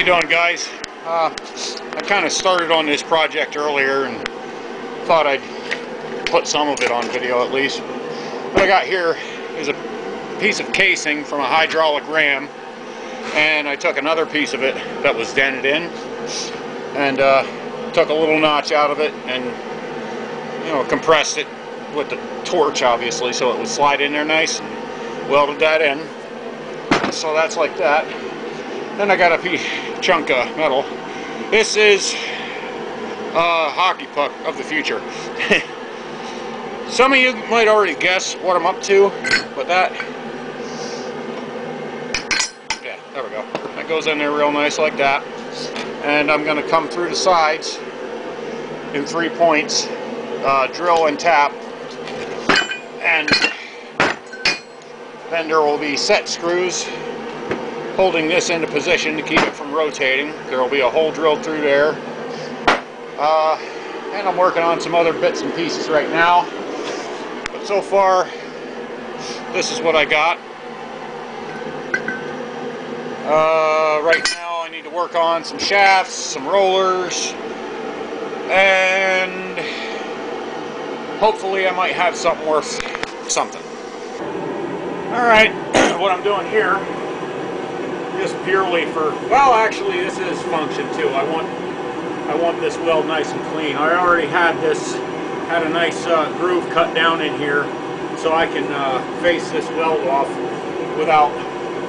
you doing, guys? I kind of started on this project earlier and thought I'd put some of it on video at least. What I got here is a piece of casing from a hydraulic ram, and I took another piece of it that was dented in and took a little notch out of it and, you know, compressed it with the torch, obviously, so it would slide in there nice, and welded that in. So that's like that. Then I got a chunk of metal. This is a hockey puck of the future. Some of you might already guess what I'm up to, but that, yeah, there we go. That goes in there real nice like that. And I'm going to come through the sides in 3 points, drill and tap, and then there will be set screws holding this into position to keep it from rotating. There will be a hole drilled through there. And I'm working on some other bits and pieces right now. But so far, this is what I got. Right now I need to work on some shafts, some rollers, and hopefully I might have something worth something. Alright, what I'm doing here, just purely for, well, actually this is function too. I want this weld nice and clean. I already had a nice groove cut down in here, so I can face this weld off without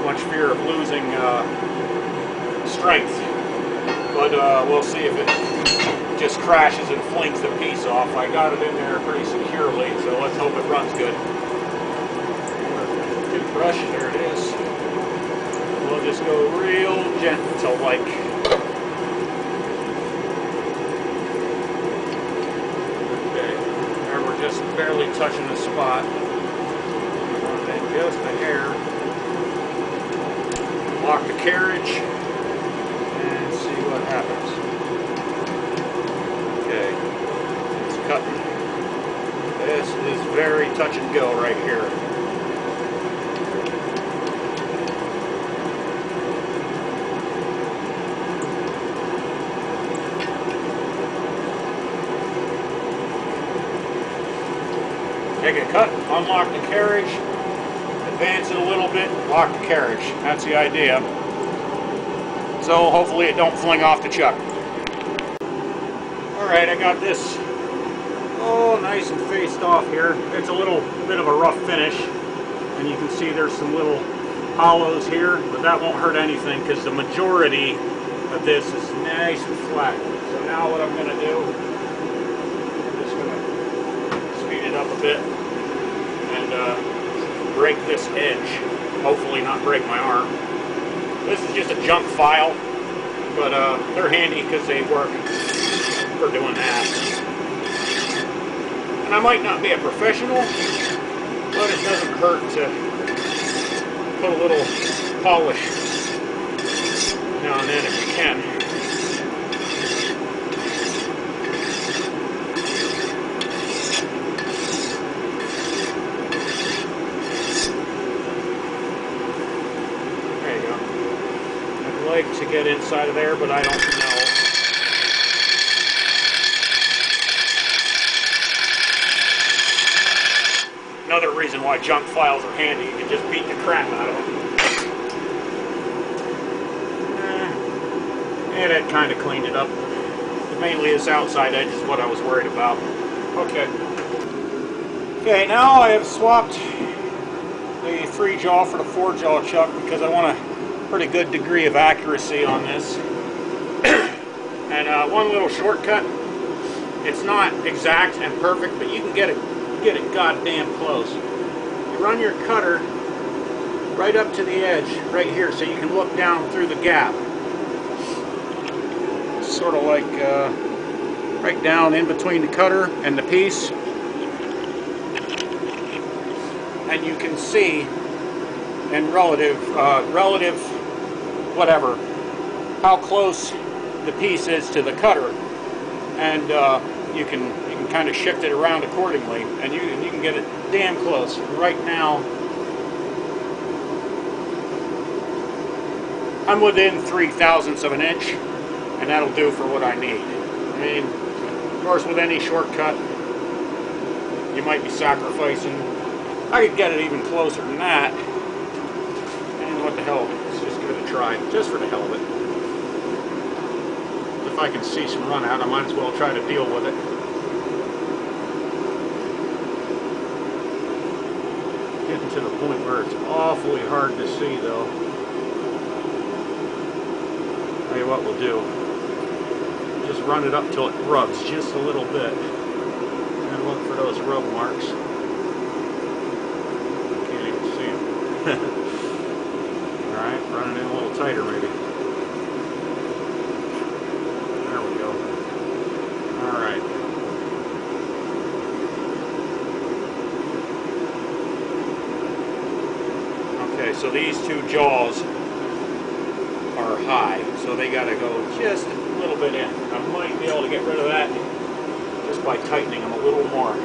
much fear of losing strength. But we'll see if it just crashes and flings the piece off. I got it in there pretty securely, so let's hope it runs good. Toothbrush, there it is. We'll just go real gentle, like. Okay, there we're just barely touching the spot. And just a hair. Lock the carriage and see what happens. Okay, it's cutting. This is very touch and go right here. Take a cut, unlock the carriage, advance it a little bit, lock the carriage. That's the idea. So hopefully it don't fling off the chuck. Alright, I got this nice and faced off here. It's a little bit of a rough finish, and you can see there's some little hollows here, but that won't hurt anything because the majority of this is nice and flat. So now what I'm going to do, I'm just going to speed it up a bit and break this edge. Hopefully not break my arm. This is just a junk file, but they're handy because they work for doing that. And I might not be a professional, but it doesn't hurt to put a little polish now and then if you can. There you go. I'd like to get inside of there, but I don't know. Another reason why junk files are handy, you can just beat the crap out of them. And it kind of cleaned it up. Mainly this outside edge is what I was worried about. Okay. Okay, now I have swapped the 3-jaw for the 4-jaw chuck because I want a pretty good degree of accuracy on this. And one little shortcut, it's not exact and perfect, but you can get it goddamn close. You run your cutter right up to the edge right here so you can look down through the gap. Sort of like right down in between the cutter and the piece. And you can see in relative whatever, how close the piece is to the cutter. And you can kind of shift it around accordingly, and you can get it damn close. Right now, I'm within 3/1000ths of an inch, and that'll do for what I need. I mean, of course, with any shortcut, you might be sacrificing. I could get it even closer than that. And what the hell, let's just give it a try, just for the hell of it. If I can see some run out, I might as well try to deal with it. Getting to the point where it's awfully hard to see though. Tell you what we'll do. Just run it up till it rubs just a little bit. And look for those rub marks. Can't even see them. Alright, run it in a little tighter maybe. There we go. Alright. Okay, so these two jaws are high, so they gotta go just a little bit in. I might be able to get rid of that just by tightening them a little more.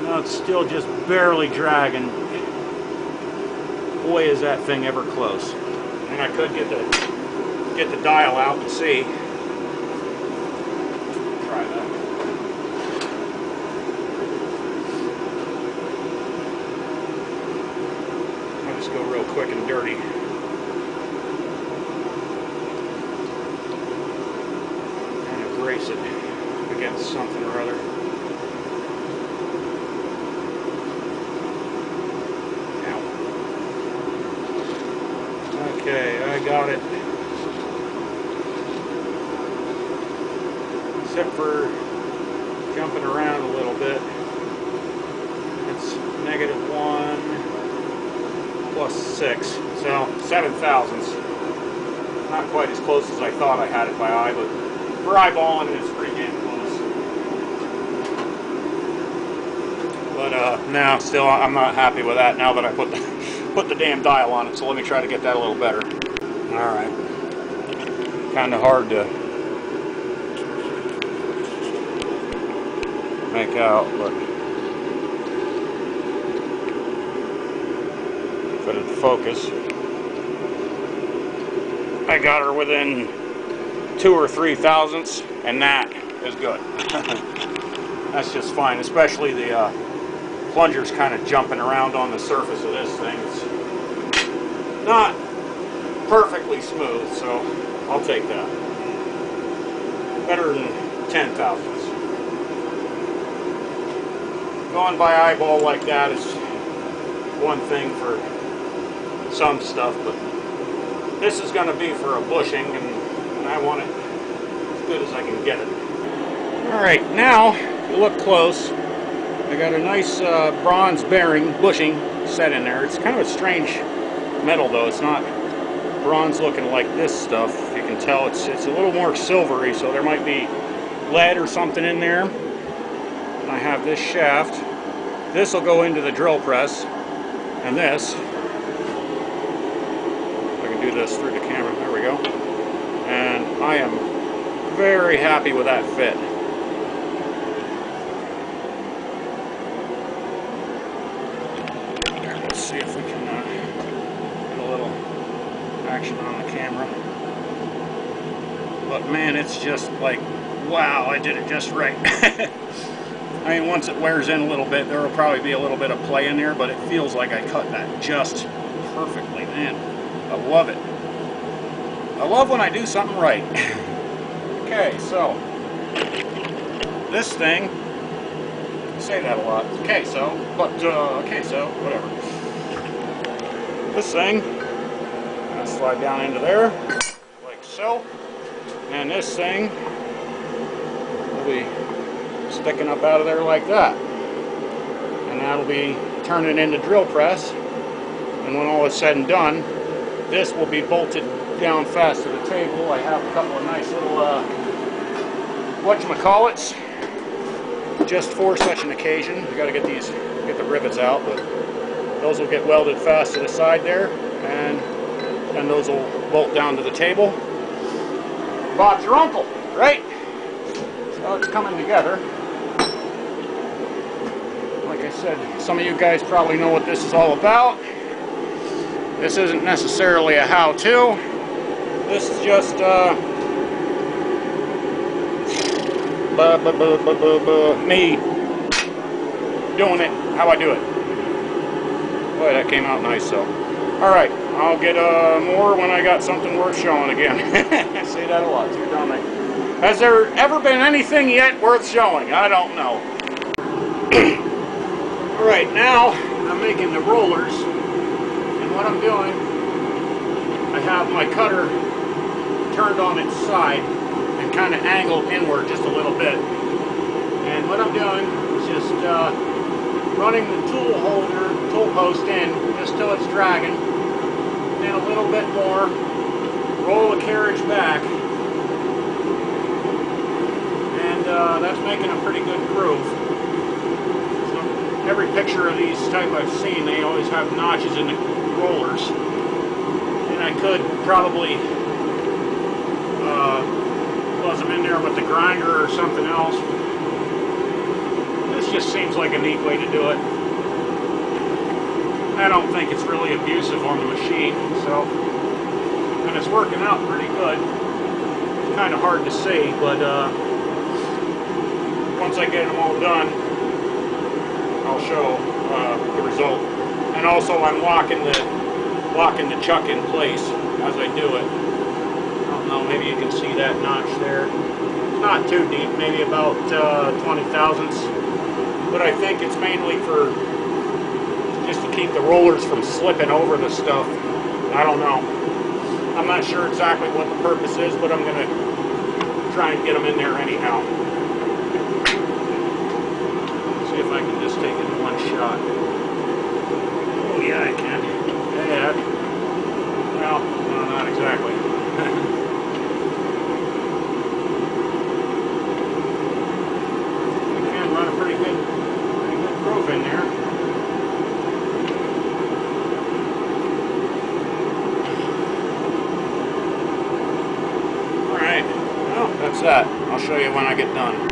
Now it's still just barely dragging. Boy, is that thing ever close. And I could get the dial out and see. Try that. I'll just go real quick and dirty. Kind of brace it against something or other. Okay, I got it. Except for jumping around a little bit. It's -1 plus 6, so 7/1000ths. Not quite as close as I thought I had it by eye, but for eyeballing it's pretty damn close. But no, still I'm not happy with that now that I put the damn dial on it, so let me try to get that a little better. Alright. Kind of hard to make out, but put it to focus. I got her within 2 or 3/1000ths, and that is good. That's just fine, especially the plunger's kind of jumping around on the surface of this thing. It's not perfectly smooth, so I'll take that. Better than 10/1000ths. Going by eyeball like that is one thing for some stuff, but this is going to be for a bushing, and I want it as good as I can get it. Alright, now, if you look close, I got a nice bronze bearing bushing set in there. It's kind of a strange metal though. It's not bronze looking like this stuff. You can tell it's a little more silvery, so there might be lead or something in there. And I have this shaft. This will go into the drill press, and this, I can do this through the camera, there we go. And I am very happy with that fit. Let's see if we can get a little action on the camera. But man, it's just like, wow, I did it just right. I mean, once it wears in a little bit, there will probably be a little bit of play in there, but it feels like I cut that just perfectly, man. I love it. I love when I do something right. Okay, so this thing, I say that a lot. Okay, so, but okay, so whatever. This thing, I'm gonna slide down into there, like so, and this thing will be sticking up out of there like that, and that'll be turning into drill press. And when all is said and done, this will be bolted down fast to the table. I have a couple of nice little whatchamacallits just for such an occasion. You got to get the rivets out, but those will get welded fast to the side there, and then those will bolt down to the table. Bob's your uncle, right? So it's coming together. Like I I said, some of you guys probably know what this is all about. This isn't necessarily a how-to. This is just me doing it how I do it. Boy, that came out nice, so. Alright, I'll get more when I got something worth showing again. I say that a lot too, don't I? Has there ever been anything yet worth showing? I don't know. Alright, now I'm making the rollers. And what I'm doing, I have my cutter turned on its side and kind of angled inward just a little bit. And what I'm doing is just running the tool post in just till it's dragging. Then a little bit more, roll the carriage back. And that's making a pretty good groove. So every picture of these type I've seen, they always have notches in the rollers. And I could probably buzz them in there with the grinder or something else. This just seems like a neat way to do it. I don't think it's really abusive on the machine, so, and it's working out pretty good. It's kind of hard to see, but once I get them all done, I'll show the result. And also, I'm locking the chuck in place as I do it. I don't know, maybe you can see that notch there. It's not too deep, maybe about 20 thousandths. But I think it's mainly for just to keep the rollers from slipping over the stuff. I don't know. I'm not sure exactly what the purpose is, but I'm going to try and get them in there anyhow. See if I can just take it in one shot. Oh yeah, I can. Yeah. Well, no, not exactly. We can run a pretty good groove in there. Alright, well, that's that. I'll show you when I get done.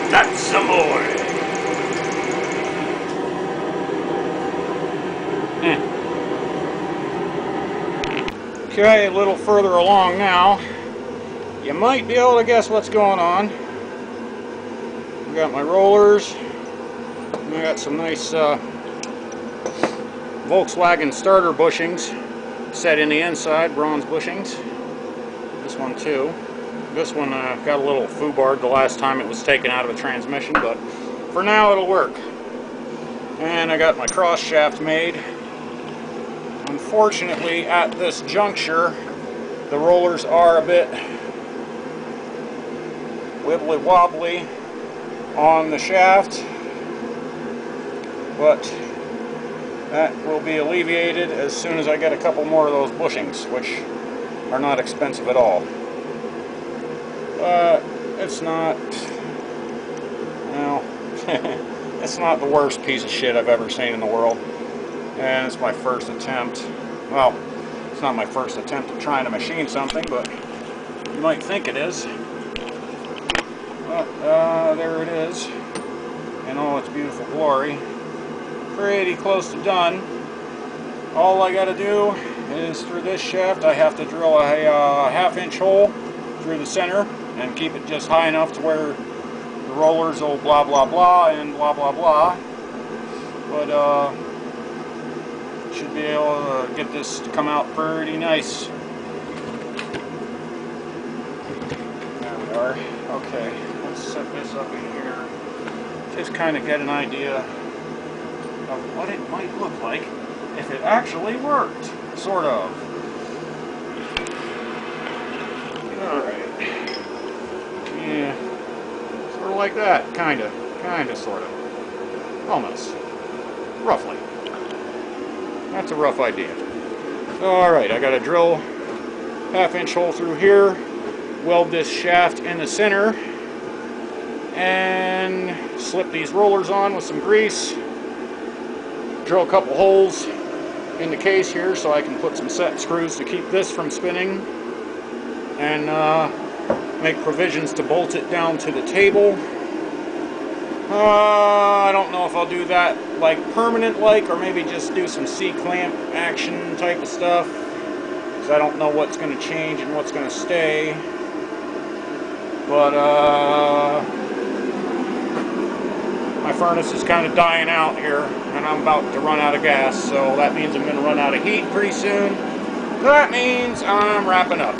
That's some more. Okay, a little further along now. You might be able to guess what's going on. I got my rollers. And I got some nice Volkswagen starter bushings set in the inside, bronze bushings. This one too. This one got a little foobarred the last time it was taken out of the transmission, but for now it'll work. And I got my cross shaft made. Unfortunately, at this juncture, the rollers are a bit wibbly wobbly on the shaft, but that will be alleviated as soon as I get a couple more of those bushings, which are not expensive at all. But it's not It's not the worst piece of shit I've ever seen in the world. And it's my first attempt. Well, it's not my first attempt at trying to machine something, but you might think it is. But there it is in all its beautiful glory. Pretty close to done. All I gotta do is through this shaft I have to drill a half-inch hole through the center and keep it just high enough to where the rollers will blah blah blah and blah blah blah. But should be able to get this to come out pretty nice. There we are. Okay, let's set this up in here. Just kind of get an idea of what it might look like if it actually worked, sort of. Alright. Yeah. Sort of like that, kinda, sort of. Almost. Roughly. That's a rough idea. Alright, I got to drill half-inch hole through here, weld this shaft in the center, and slip these rollers on with some grease. Drill a couple holes in the case here so I can put some set screws to keep this from spinning, and make provisions to bolt it down to the table. I don't know if I'll do that like permanent like, or maybe just do some C-clamp action type of stuff, because I don't know what's going to change and what's going to stay. But my furnace is kind of dying out here, and I'm about to run out of gas, so that means I'm going to run out of heat pretty soon. That means I'm wrapping up.